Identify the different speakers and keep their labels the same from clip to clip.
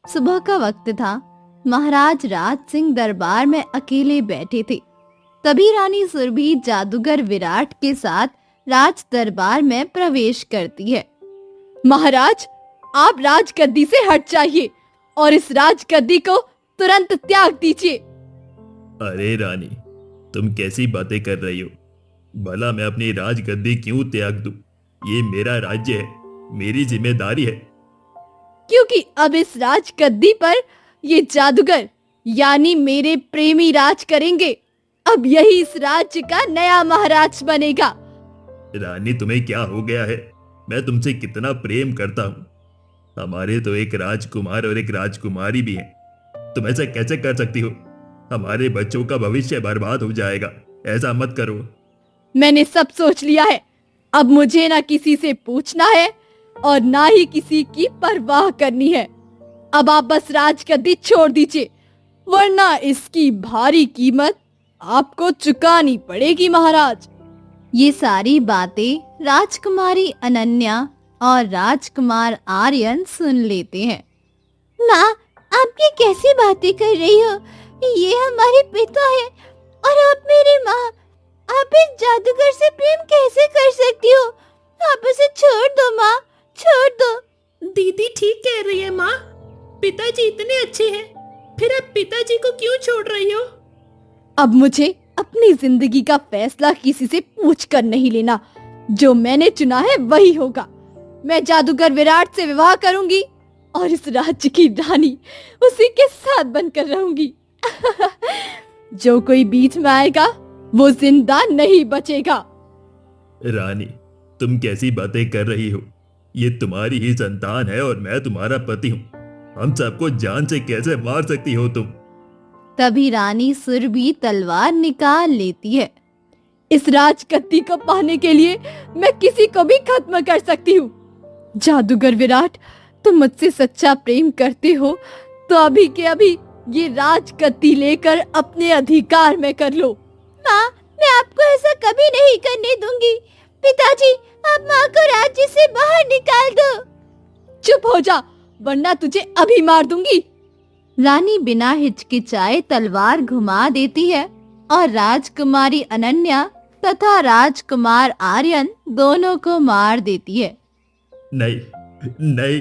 Speaker 1: सुबह का वक्त था। महाराज राज सिंह दरबार में अकेले बैठे थे। तभी रानी सुरभि जादूगर विराट के साथ राज दरबार में प्रवेश करती है। महाराज, आप राजगद्दी से हट जाइए और इस राजगद्दी को तुरंत त्याग दीजिए।
Speaker 2: अरे रानी, तुम कैसी बातें कर रही हो? भला मैं अपनी राजगद्दी क्यों त्याग दूं? ये मेरा राज्य है, मेरी जिम्मेदारी है।
Speaker 1: क्योंकि अब इस राजगद्दी पर ये जादूगर यानी मेरे प्रेमी राज करेंगे। अब यही इस राज्य का नया महाराज बनेगा।
Speaker 2: रानी, तुम्हें क्या हो गया है? मैं तुमसे कितना प्रेम करता हूँ। हमारे तो एक राजकुमार और एक राजकुमारी भी हैं। तुम ऐसा कैसे कर सकती हो? हमारे बच्चों का भविष्य बर्बाद हो जाएगा। ऐसा मत करो।
Speaker 1: मैंने सब सोच लिया है। अब मुझे ना किसी से पूछना है और ना ही किसी की परवाह करनी है। अब आप बस राजगद्दी छोड़ दीजिए, वरना इसकी भारी कीमत आपको चुकानी पड़ेगी महाराज। ये सारी बातें राजकुमारी अनन्या और राजकुमार आर्यन सुन लेते हैं। माँ, आप ये कैसी बातें कर रही हो? ये हमारे पिता है और आप मेरी माँ। आप इस जादूगर से प्रेम कैसे कर सकती हो? आप उसे छोड़ दो माँ, छोड़ दो।
Speaker 3: दीदी ठीक कह रही है माँ। पिताजी इतने अच्छे हैं, फिर आप पिताजी को क्यों छोड़ रही हो?
Speaker 1: अब मुझे अपनी जिंदगी का फैसला किसी से पूछ कर नहीं लेना। जो मैंने चुना है वही होगा। मैं जादूगर विराट से विवाह करूंगी और इस राज्य की रानी उसी के साथ बनकर रहूंगी। जो कोई बीच में आएगा वो जिंदा नहीं बचेगा।
Speaker 2: रानी, तुम कैसी बातें कर रही हो? ये तुम्हारी ही संतान है और मैं तुम्हारा पति हूँ। हम सबको जान से कैसे मार सकती हो तुम?
Speaker 1: तभी रानी सुरभि तलवार निकाल लेती है। इस राजगद्दी को पाने के लिए मैं किसी को भी खत्म कर सकती हूँ। जादूगर विराट, तुम मुझसे सच्चा प्रेम करते हो तो अभी के अभी ये राजगद्दी लेकर अपने अधिकार में कर लो। माँ, मैं आपको ऐसा कभी नहीं करने दूंगी। पिताजी, आप माँ को राज्य से बाहर निकाल दो। चुप हो जा, वरना तुझे अभी मार दूंगी। रानी बिना हिचकिचाए तलवार घुमा देती है और राजकुमारी अनन्या तथा राजकुमार आर्यन दोनों को मार देती है।
Speaker 2: नहीं, नहीं,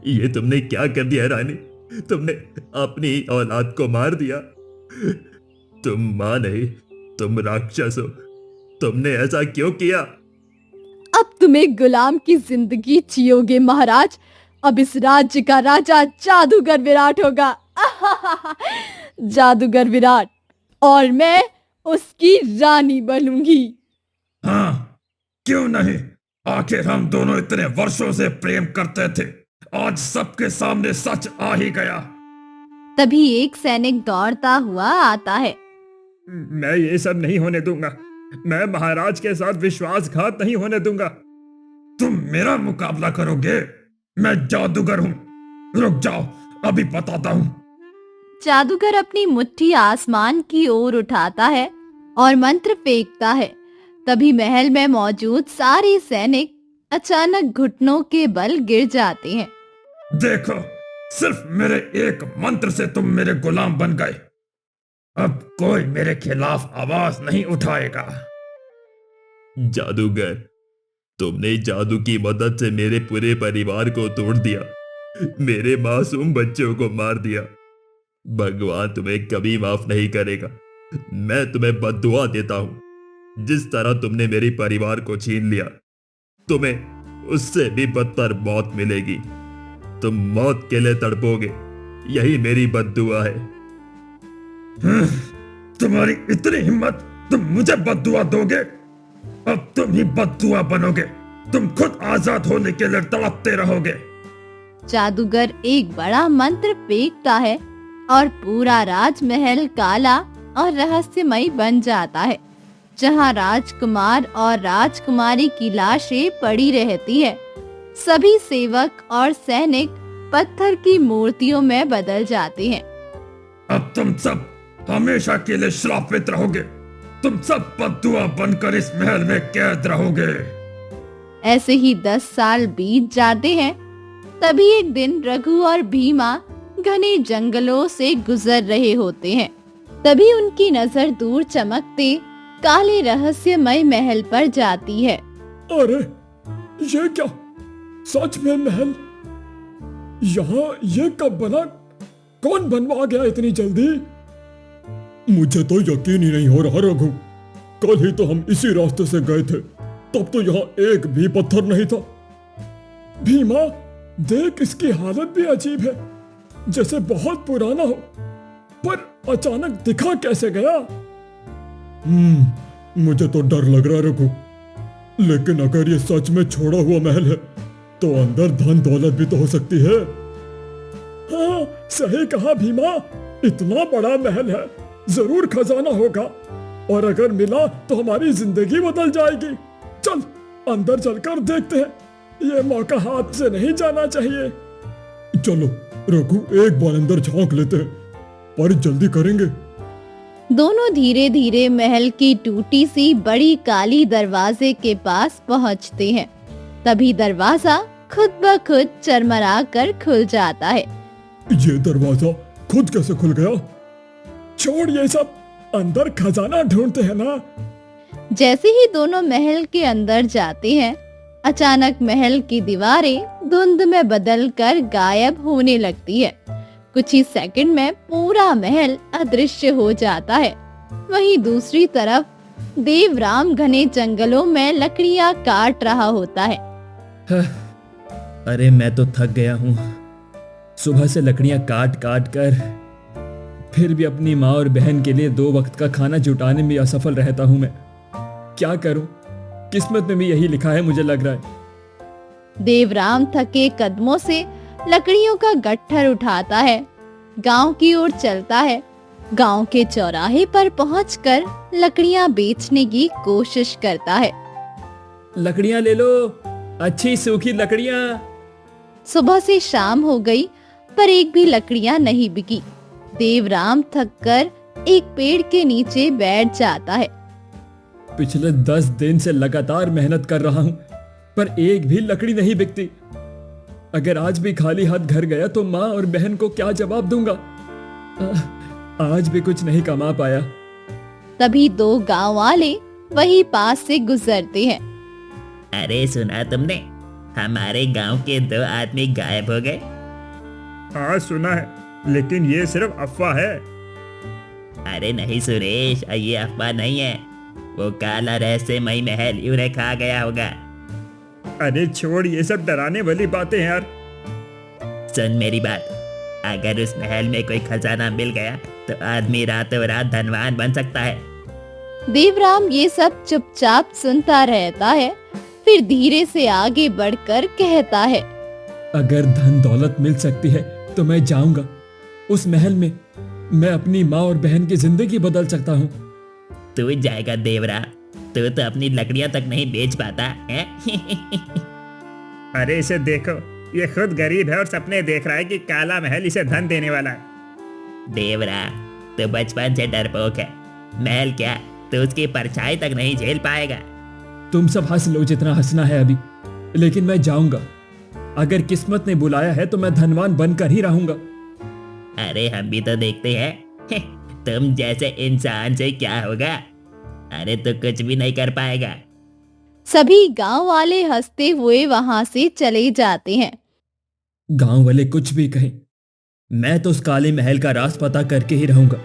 Speaker 2: ये तुमने क्या कर दिया रानी? तुमने अपनी औलाद को मार दिया। तुम मां नहीं, तुम राक्षस हो। तुमने ऐसा क्यों किया?
Speaker 1: अब तुम एक गुलाम की जिंदगी जियोगे महाराज। अब इस राज्य का राजा जादूगर विराट होगा। जादूगर विराट, और मैं उसकी रानी बनूंगी।
Speaker 4: हाँ, क्यों नहीं? आखिर हम दोनों इतने वर्षों से प्रेम करते थे। आज सबके सामने सच आ ही गया।
Speaker 1: तभी एक सैनिक दौड़ता हुआ आता है।
Speaker 4: मैं ये सब नहीं होने दूंगा। मैं महाराज के साथ विश्वासघात नहीं होने दूंगा। तुम मेरा मुकाबला करोगे? मैं जादूगर हूँ। रुक जाओ, अभी बताता हूँ।
Speaker 1: जादूगर अपनी मुट्ठी आसमान की ओर उठाता है और मंत्र फेंकता है। तभी महल में मौजूद सारे सैनिक अचानक घुटनों के बल गिर जाते हैं।
Speaker 4: देखो, सिर्फ मेरे एक मंत्र से तुम मेरे गुलाम बन गए। अब कोई मेरे खिलाफ आवाज नहीं उठाएगा।
Speaker 2: जादूगर, तुमने जादू की मदद से मेरे पूरे परिवार को तोड़ दिया। मेरे मासूम बच्चों को मार दिया। भगवान तुम्हें कभी माफ नहीं करेगा। मैं तुम्हें बद्दुआ देता हूं। जिस तरह तुमने मेरे परिवार को छीन लिया, तुम्हें उससे भी बदतर मौत मिलेगी। तुम मौत के लिए तड़पोगे। यही मेरी बद्दुआ है।
Speaker 4: तुम्हारी इतनी हिम्मत, तुम मुझे बद्दुआ दोगे? अब तुम ही बद्दुआ बनोगे। तुम खुद आजाद होने के लिए तड़पते रहोगे।
Speaker 1: जादूगर एक बड़ा मंत्र फेंकता है और पूरा राजमहल काला और रहस्यमय बन जाता है, जहां राजकुमार और राजकुमारी की लाशें पड़ी रहती है। सभी सेवक और सैनिक पत्थर की मूर्तियों में बदल जाते हैं।
Speaker 4: अब तुम सब हमेशा के लिए श्रापित रहोगे। तुम सब बद्दुआ बनकर इस महल में कैद रहोगे।
Speaker 1: ऐसे ही 10 साल बीत जाते हैं तभी एक दिन रघु और भीमा घने जंगलों से गुजर रहे होते हैं। तभी उनकी नजर दूर चमकते काले रहस्यमय महल पर जाती है।
Speaker 4: अरे ये क्या, सच में महल? यहाँ ये कब बना? कौन बनवा गया इतनी जल्दी? मुझे तो यकीन ही नहीं हो रहा रघु। कल ही तो हम इसी रास्ते से गए थे, तब तो यहाँ एक भी पत्थर नहीं था। भीमा देख, इसकी हालत भी अजीब है, जैसे बहुत पुराना हो, पर अचानक दिखा कैसे गया? मुझे तो डर लग रहा है रघु। लेकिन अगर ये सच में छोड़ा हुआ महल है तो अंदर धन दौलत भी तो हो सकती है। हाँ सही कहा भीमा, इतना बड़ा महल है, जरूर खजाना होगा, और अगर मिला तो हमारी जिंदगी बदल जाएगी। चल अंदर चलकर देखते हैं, ये मौका हाथ से नहीं जाना चाहिए। चलो रघु, एक बार अंदर झांक लेते हैं, पर जल्दी करेंगे।
Speaker 1: दोनों धीरे धीरे महल की टूटी सी बड़ी काली दरवाजे के पास पहुंचते हैं। तभी दरवाजा खुद ब खुद चरमरा कर खुल जाता है।
Speaker 4: ये दरवाजा खुद कैसे खुल गया? छोड़ ये सब, अंदर खजाना ढूंढते हैं ना।
Speaker 1: जैसे ही दोनों महल के अंदर जाते हैं, अचानक महल की दीवारें धुंध में बदलकर गायब होने लगती है। कुछ ही सेकंड में पूरा महल अदृश्य हो जाता है। वहीं दूसरी तरफ देवराम घने जंगलों में लकड़ियां काट रहा होता है।
Speaker 2: अरे मैं तो थक गया हूँ। सुबह से लकड़ियां काट काट कर फिर भी अपनी माँ और बहन के लिए 2 वक्त का खाना जुटाने में असफल रहता हूँ मैं। क्या करूं? किस्मत में भी यही लिखा है, मुझे लग रहा है।
Speaker 1: देवराम थके कदमों से लकड़ियों का गट्ठर उठाता है, गांव की ओर चलता है। गांव के चौराहे पर पहुंचकर लकड़ियां बेचने की कोशिश करता है।
Speaker 2: लकड़ियां ले लो, अच्छी सूखी लकड़ियां।
Speaker 1: सुबह से शाम हो गई, पर एक भी लकड़ियां नहीं बिकी। देवराम थककर एक पेड़ के नीचे बैठ जाता है।
Speaker 2: पिछले 10 दिन से लगातार मेहनत कर रहा हूं, पर एक भी लकड़ी नहीं बिकती। अगर आज भी खाली हाथ घर गया तो माँ और बहन को क्या जवाब दूंगा? आज भी कुछ नहीं कमा पाया।
Speaker 1: तभी 2 गांव वाले वही पास से गुजरते हैं।
Speaker 5: अरे सुना तुमने, हमारे गांव के 2 आदमी गायब हो गए।
Speaker 4: हाँ सुना है, लेकिन ये सिर्फ अफवाह है।
Speaker 5: अरे नहीं सुरेश, ये अफवाह नहीं है। वो काला रहस्यमयी महल उन्हें खा गया होगा।
Speaker 4: अरे छोड़ ये सब डराने वाली बातें यार।
Speaker 5: सुन मेरी बात, अगर उस महल में कोई खजाना मिल गया तो आदमी रातों रात धनवान बन सकता है।
Speaker 1: देवराम ये सब चुपचाप सुनता रहता है, फिर धीरे से आगे बढ़कर कहता है।
Speaker 2: अगर धन दौलत मिल सकती है तो मैं जाऊंगा उस महल में। मैं अपनी माँ और बहन की जिंदगी बदल सकता हूँ।
Speaker 5: तू जाएगा देवरा, तू तो अपनी लकड़ियां तक नहीं बेच पाता है।
Speaker 4: अरे इसे देखो, ये खुद गरीब है और सपने देख रहा है कि काला महल इसे धन देने वाला है।
Speaker 5: देवरा, तू बचपन से डरपोक है। महल क्या, तू उसकी परछाई तक नहीं झेल पाएगा।
Speaker 2: तुम सब हंस लो जितना हंसना है अभी, लेकिन मैं जाऊंगा। अगर किस्मत ने बुलाया है तो मैं धनवान बनकर ही रहूंगा।
Speaker 5: अरे हम भी तो देखते हैं तुम जैसे इंसान से क्या होगा। अरे तो कुछ भी नहीं कर पाएगा।
Speaker 1: सभी गांव वाले हंसते हुए वहां से चले जाते हैं।
Speaker 2: गांव वाले कुछ भी कहें, मैं तो उस काले महल का राज पता करके ही रहूंगा।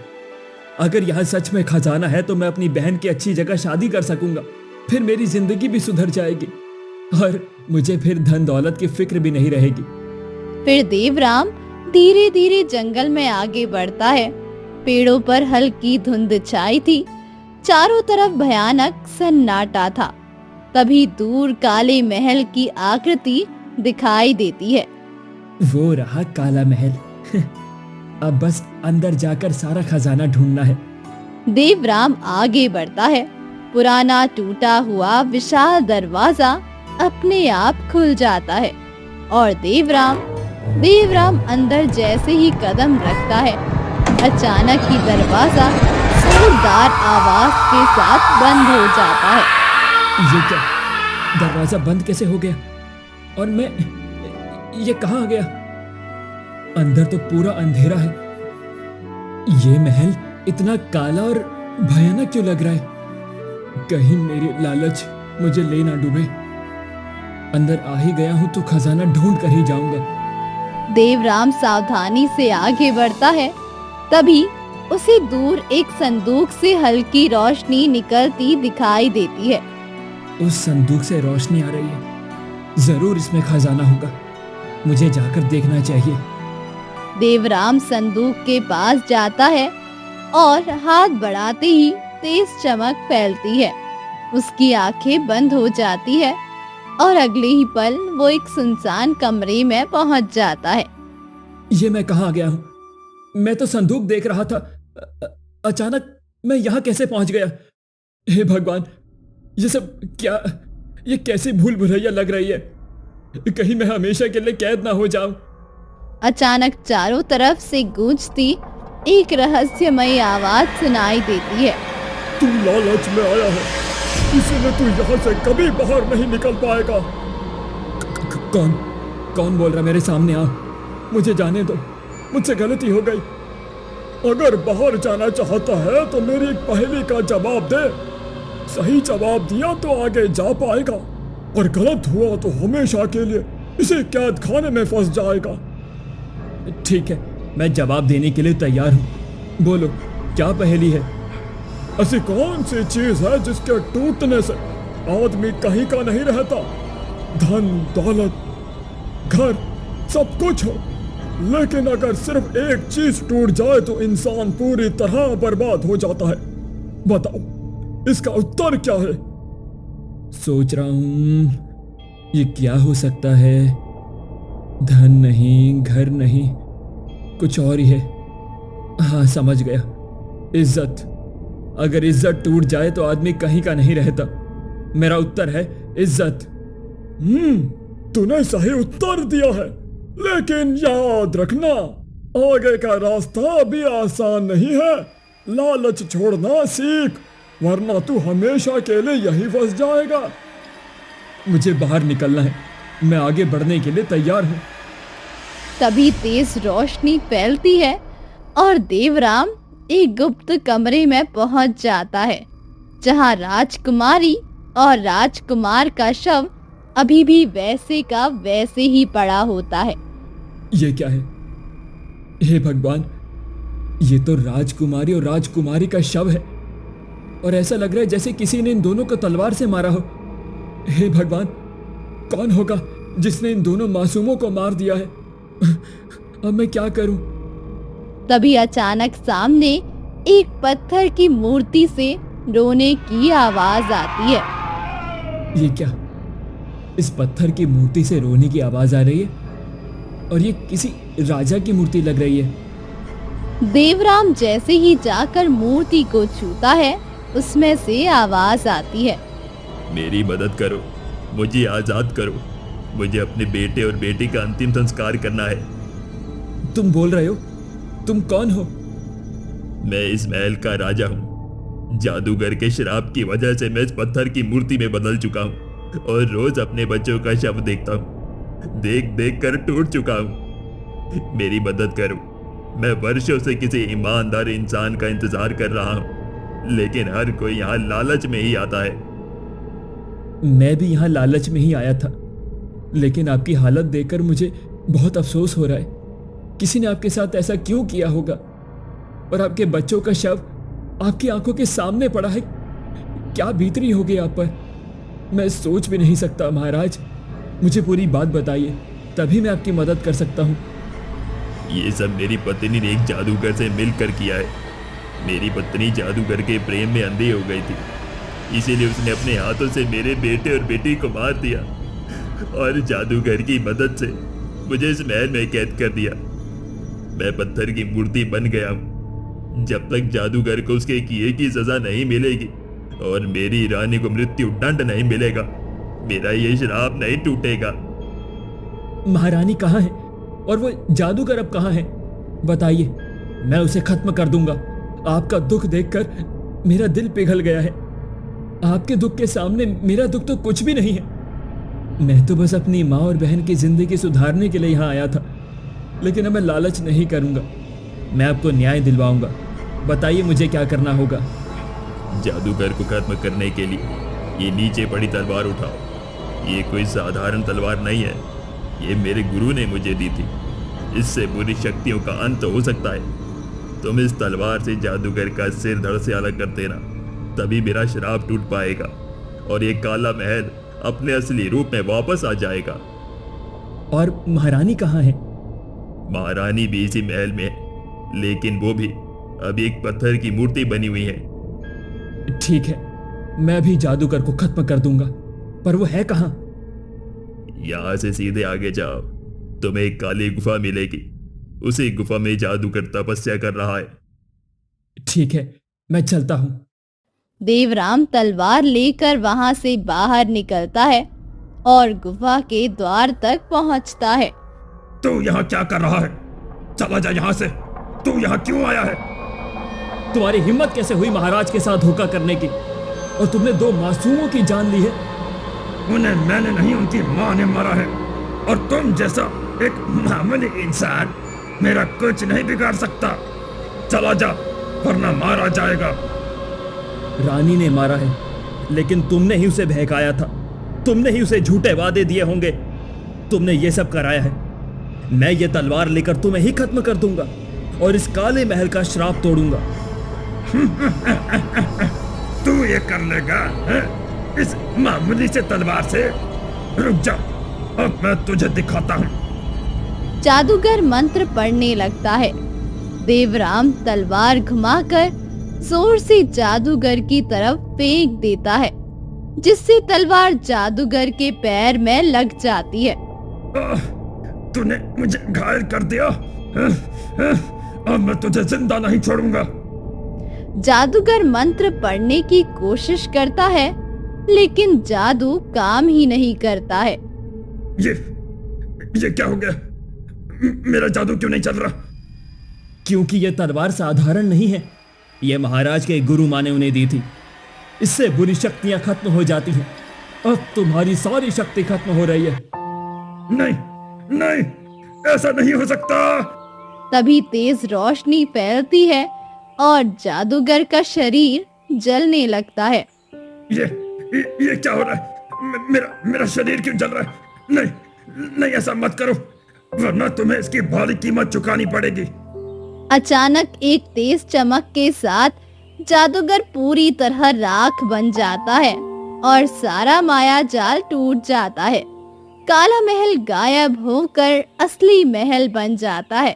Speaker 2: अगर यहाँ सच में खजाना है तो मैं अपनी बहन की अच्छी जगह शादी कर सकूंगा। फिर मेरी जिंदगी भी सुधर जाएगी और मुझे फिर धन दौलत की फिक्र भी नहीं रहेगी।
Speaker 1: फिर देवराम धीरे धीरे जंगल में आगे बढ़ता है। पेड़ों पर हल्की धुंध छाई थी, चारों तरफ भयानक सन्नाटा था। तभी दूर काले महल की आकृति दिखाई देती है।
Speaker 2: वो रहा काला महल। अब बस अंदर जाकर सारा खजाना ढूंढना है।
Speaker 1: देवराम आगे बढ़ता है। पुराना टूटा हुआ विशाल दरवाजा अपने आप खुल जाता है और देवराम अंदर जैसे ही कदम रखता है, अचानक ही दरवाजा जोरदार आवाज के साथ बंद हो जाता है।
Speaker 2: ये क्या, दरवाजा बंद कैसे हो गया? और मैं
Speaker 4: ये कहाँ आ गया? अंदर तो पूरा अंधेरा है। ये महल इतना काला और भयानक क्यों लग रहा है? कहीं मेरी लालच मुझे ले ना डूबे। अंदर आ ही गया हूं तो खजाना ढूंढ कर ही जाऊंगा।
Speaker 1: देवराम सावधानी से आगे बढ़ता है। तभी उसे दूर एक संदूक से हल्की रोशनी निकलती दिखाई देती है।
Speaker 4: उस संदूक से रोशनी आ रही है। जरूर इसमें खजाना होगा। मुझे जाकर देखना चाहिए।
Speaker 1: देवराम संदूक के पास जाता है और हाथ बढ़ाते ही तेज चमक फैलती है। उसकी आंखें बंद हो जाती है और अगले ही पल वो एक सुनसान कमरे में पहुंच जाता है।
Speaker 4: ये मैं कहाँ आ गया हूँ? मैं तो संदूक देख रहा था। अचानक मैं यहाँ कैसे पहुंच गया? हे भगवान, ये सब क्या? ये कैसी भूल भुलैया लग रही है? कहीं मैं हमेशा के लिए कैद ना हो जाऊं।
Speaker 1: अचानक चारों तरफ से गूंजती एक रहस्यमयी आवाज सुनाई देती है।
Speaker 4: तू लालच में आया है, इसीलिए तू यहाँ से कभी बाहर नहीं निकल पाएगा। कौन कौन बोल रहा? मेरे सामने आ, मुझे जाने दो। मुझसे गलती हो गई। अगर बाहर जाना चाहता है तो मेरी एक पहेली का जवाब दे। सही जवाब दिया तो आगे जा पाएगा, और गलत हुआ तो हमेशा के लिए इसे कैद खाने में फंस जाएगा। ठीक है, मैं जवाब देने के लिए तैयार हूँ। बोलो, क्या पहेली है? ऐसी कौन सी चीज है जिसके टूटने से आदमी कहीं का नहीं रहता? धन दौलत घर सब कुछ हो, लेकिन अगर सिर्फ एक चीज टूट जाए तो इंसान पूरी तरह बर्बाद हो जाता है। बताओ, इसका उत्तर क्या है? सोच रहा हूं ये क्या हो सकता है। धन नहीं, घर नहीं, कुछ और ही है। हाँ, समझ गया, इज्जत। अगर इज्जत टूट जाए तो आदमी कहीं का नहीं रहता। मेरा उत्तर है इज्जत। तूने सही उत्तर दिया है, लेकिन याद रखना, आगे का रास्ता भी आसान नहीं है। लालच छोड़ना सीख, वरना तू हमेशा के लिए यही फंस जाएगा। मुझे बाहर निकलना है, मैं आगे बढ़ने के लिए तैयार हूँ।
Speaker 1: तभी तेज रोशनी फैलती है और देवराम एक गुप्त कमरे में पहुंच जाता है, जहां राजकुमारी और राजकुमार का शव अभी भी वैसे का वैसे ही पड़ा होता है।
Speaker 4: ये क्या है? हे भगवान, ये तो राजकुमारी और राजकुमारी का शव है, और ऐसा लग रहा है जैसे किसी ने इन दोनों को तलवार से मारा हो। हे भगवान, कौन होगा जिसने इन दोनों मासूमों को मार दिया है? अब मैं क्या करूं?
Speaker 1: तभी अचानक सामने एक पत्थर की मूर्ति से रोने की आवाज आती है।
Speaker 4: ये क्या? इस पत्थर की मूर्ति से रोने की आवाज आ रही है, और ये किसी राजा की मूर्ति लग रही है।
Speaker 1: देवराम जैसे ही जाकर मूर्ति को छूता है, उसमें से आवाज आती है,
Speaker 2: मेरी मदद करो, मुझे आजाद करो। मुझे अपने बेटे और बेटी का अंतिम संस्कार करना है।
Speaker 4: तुम बोल रहे हो? तुम कौन हो?
Speaker 2: मैं इस महल का राजा हूँ। जादूगर के श्राप की वजह से मैं इस पत्थर की मूर्ति में बदल चुका हूँ, और रोज अपने बच्चों का शव देखता हूँ। देख देख कर टूट चुका हूँ। मेरी मदद करो। मैं वर्षों से किसी ईमानदार इंसान का इंतजार कर रहा हूँ, लेकिन हर कोई यहाँ लालच में ही आता है।
Speaker 4: मैं भी यहाँ लालच में ही आया था, लेकिन आपकी हालत देखकर मुझे बहुत अफसोस हो रहा है। किसी ने आपके साथ ऐसा क्यों किया होगा? और आपके बच्चों का शव आपकी आंखों के सामने पड़ा है। क्या बीत रही होगी आप पर? मैं सोच भी नहीं सकता महाराज। मुझे पूरी बात बताइए, तभी मैं आपकी मदद कर सकता हूँ।
Speaker 2: ये सब मेरी पत्नी ने एक जादूगर से मिलकर किया है। मेरी पत्नी जादूगर के प्रेम में अंधी हो गई थी, इसीलिए उसने अपने हाथों से मेरे बेटे और बेटी को मार दिया, और जादूगर की मदद से मुझे इस महल में कैद कर दिया। मैं पत्थर की मूर्ति बन गया हूँ। जब तक जादूगर को उसके किए की सजा नहीं मिलेगी और मेरी रानी को मृत्यु दंड नहीं मिलेगा, मेरा ये श्राप नहीं टूटेगा।
Speaker 4: महारानी कहाँ है? और वो जादूगर अब कहाँ है? बताइए, मैं उसे खत्म कर दूंगा। आपका दुख देखकर मेरा दिल पिघल गया है। आपके दुख के सामने मेरा दुख तो कुछ भी नहीं है।
Speaker 6: मैं तो बस अपनी माँ और बहन की जिंदगी सुधारने के लिए यहाँ आया था, लेकिन अब मैं लालच नहीं करूँगा। मैं आपको न्याय दिलवाऊंगा। बताइए मुझे क्या करना होगा।
Speaker 2: जादूगर को खत्म करने के लिए ये नीचे पड़ी तलवार उठाओ। ये कोई साधारण तलवार नहीं है, ये मेरे गुरु ने मुझे दी थी। इससे बुरी शक्तियों का अंत हो सकता है। तुम इस तलवार से जादूगर का सिर धड़ से अलग कर देना, तभी मेरा श्राप टूट पाएगा और ये काला महल अपने असली रूप में वापस आ जाएगा।
Speaker 6: और महारानी कहाँ है?
Speaker 2: महारानी भी इसी महल में है, लेकिन वो भी अभी एक पत्थर की मूर्ति बनी हुई है।
Speaker 6: ठीक है, मैं भी जादूगर को खत्म कर दूंगा, पर वो है कहाँ?
Speaker 2: यहाँ से सीधे आगे जाओ, तुम्हें एक काली गुफा मिलेगी। उसी गुफा में जादूगर तपस्या कर रहा है।
Speaker 6: ठीक है, मैं चलता हूँ।
Speaker 1: देवराम तलवार लेकर वहां से बाहर निकलता है और गुफा के द्वार तक पहुंचता है।
Speaker 4: तू यहाँ क्या कर रहा है? चला जा यहाँ से। तू यहाँ क्यों आया है?
Speaker 6: तुम्हारी हिम्मत कैसे हुई महाराज के साथ धोखा करने की? और तुमने 2 मासूमों की जान ली है।
Speaker 4: उन्हें मैंने नहीं, उनकी माँ ने मारा है। और तुम जैसा एक मामूली इंसान मेरा कुछ नहीं बिगाड़ सकता। चला जा, वरना मारा जाएगा।
Speaker 6: रानी ने मारा है, लेकिन तुमने ही उसे बहकाया था। तुमने ही उसे झूठे वादे दिए होंगे। तुमने ये सब कराया है। मैं ये तलवार लेकर तुम्हें ही खत्म कर दूंगा और इस काले महल का श्राप तोड़ूंगा।
Speaker 4: तू ये कर लेगा है? इस मामूली से तलवार से? रुक जा, अब मैं तुझे दिखाता हूँ।
Speaker 1: जादूगर मंत्र पढ़ने लगता है। देवराम तलवार घुमाकर जोर से जादूगर की तरफ फेंक देता है, जिससे तलवार जादूगर के पैर में लग जाती है।
Speaker 4: तूने मुझे घायल कर दिया। अब मैं तुझे जिंदा नहीं छोड़ूंगा।
Speaker 1: जादूगर मंत्र पढ़ने की कोशिश करता है, लेकिन जादू काम ही नहीं करता है।
Speaker 4: ये क्या हो गया? मेरा जादू क्यों नहीं चल रहा?
Speaker 6: क्योंकि यह तलवार साधारण नहीं है। यह महाराज के गुरु माँ ने उन्हें दी थी। इससे बुरी शक्तियां खत्म हो जाती हैं। अब तुम्हारी सारी शक्ति खत्म हो रही है।
Speaker 4: नहीं नहीं, ऐसा नहीं हो सकता।
Speaker 1: तभी तेज रोशनी फैलती है और जादूगर का शरीर जलने लगता है।
Speaker 4: ये क्या हो रहा है? मेरा शरीर क्यों जल रहा है? नहीं नहीं, ऐसा मत करो, वरना तुम्हें इसकी भारी कीमत चुकानी पड़ेगी।
Speaker 1: अचानक एक तेज चमक के साथ जादूगर पूरी तरह राख बन जाता है और सारा माया जाल टूट जाता है। काला महल गायब होकर असली महल बन जाता है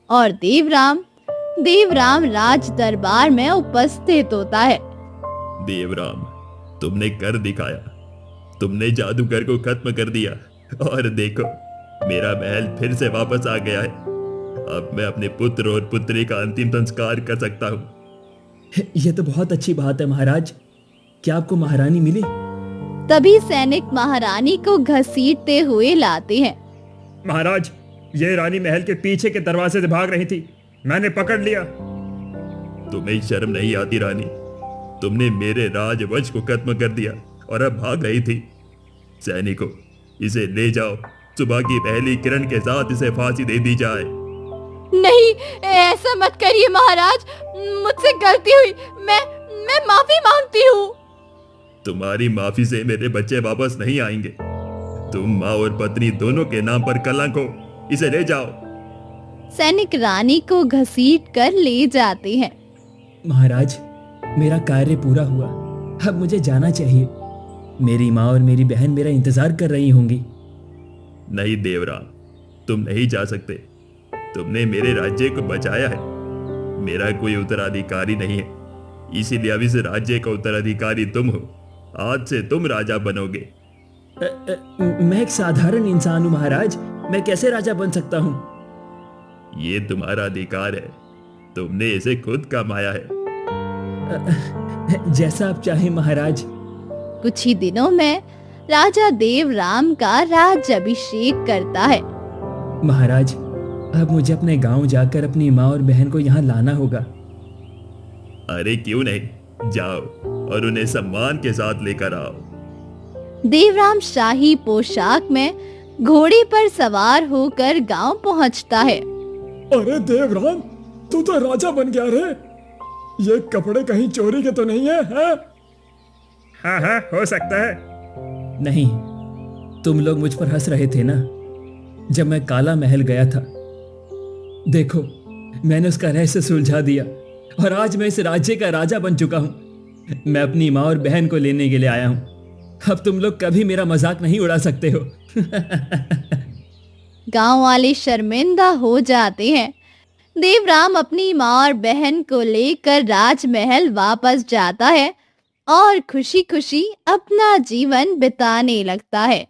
Speaker 1: और देवराम राज दरबार में उपस्थित होता है।
Speaker 2: देवराम, तुमने कर दिखाया। तुमने जादूगर को खत्म कर दिया और देखो, मेरा महल फिर से वापस आ गया है। अब मैं अपने पुत्र और पुत्री का अंतिम संस्कार कर सकता हूँ।
Speaker 6: यह तो बहुत अच्छी बात है महाराज। क्या आपको महारानी मिली?
Speaker 1: तभी सैनिक महारानी को घसीटते हुए लाते हैं।
Speaker 4: महाराज, ये रानी महल के पीछे के दरवाजे से भाग रही थी, मैंने पकड़ लिया।
Speaker 2: तुम्हें शर्म नहीं आती रानी? तुमने मेरे राजवंश को खत्म कर दिया और अब भाग रही थी। सैनिकों, इसे ले जाओ। सुबह की पहली किरण के साथ इसे फांसी दे दी जाए।
Speaker 1: नहीं, ऐसा मत करिए महाराज, मुझसे गलती हुई। मैं माफी मांगती हूँ।
Speaker 2: तुम्हारी माफी से मेरे बच्चे वापस नहीं आएंगे। तुम माँ और पत्नी दोनों के नाम पर कलंक हो। इसे ले जाओ।
Speaker 1: सैनिक रानी को घसीट कर ले जाते हैं।
Speaker 6: महाराज, मेरा कार्य पूरा हुआ। अब मुझे जाना चाहिए। मेरी माँ और मेरी बहन मेरा इंतजार कर रही होंगी।
Speaker 2: नहीं देवराम, तुम नहीं जा सकते। तुमने मेरे राज्य को बचाया है। मेरा कोई उत्तराधिकारी नहीं है, इसीलिए अब इस राज्य का उत्तराधिकारी तुम हो। आज से तुम राजा बनोगे।
Speaker 6: मैं एक साधारण इंसान हूँ महाराज, मैं कैसे राजा बन सकता हूँ?
Speaker 2: ये तुम्हारा अधिकार है, तुमने इसे खुद कमाया है।
Speaker 6: जैसा आप चाहें महाराज।
Speaker 1: कुछ ही दिनों में राजा देवराम का राज्याभिषेक करता है।
Speaker 6: महाराज, अब मुझे अपने गांव जाकर अपनी माँ और बहन को यहाँ लाना होगा।
Speaker 2: अरे क्यों नहीं, जाओ और उन्हें सम्मान के साथ लेकर आओ।
Speaker 1: देवराम शाही पोशाक में घोड़े पर सवार होकर गांव पहुंचता है।
Speaker 4: अरे देवराम, तू तो राजा बन गया रे। ये कपड़े कहीं चोरी के तो नहीं है, हैं? हाँ हाँ, हो सकता है।
Speaker 6: नहीं, तुम लोग मुझ पर हंस रहे थे ना जब मैं काला महल गया था। देखो, मैंने उसका रहस्य सुलझा दिया और आज मैं इस राज्य का राजा बन चुका हूं। मैं अपनी माँ और बहन को लेने के लिए आया हूं। अब तुम लोग कभी मेरा मजाक नहीं उड़ा सकते हो।
Speaker 1: गांव वाले शर्मिंदा हो जाते हैं। देवराम अपनी माँ और बहन को लेकर राजमहल वापस जाता है और खुशी खुशी अपना जीवन बिताने लगता है।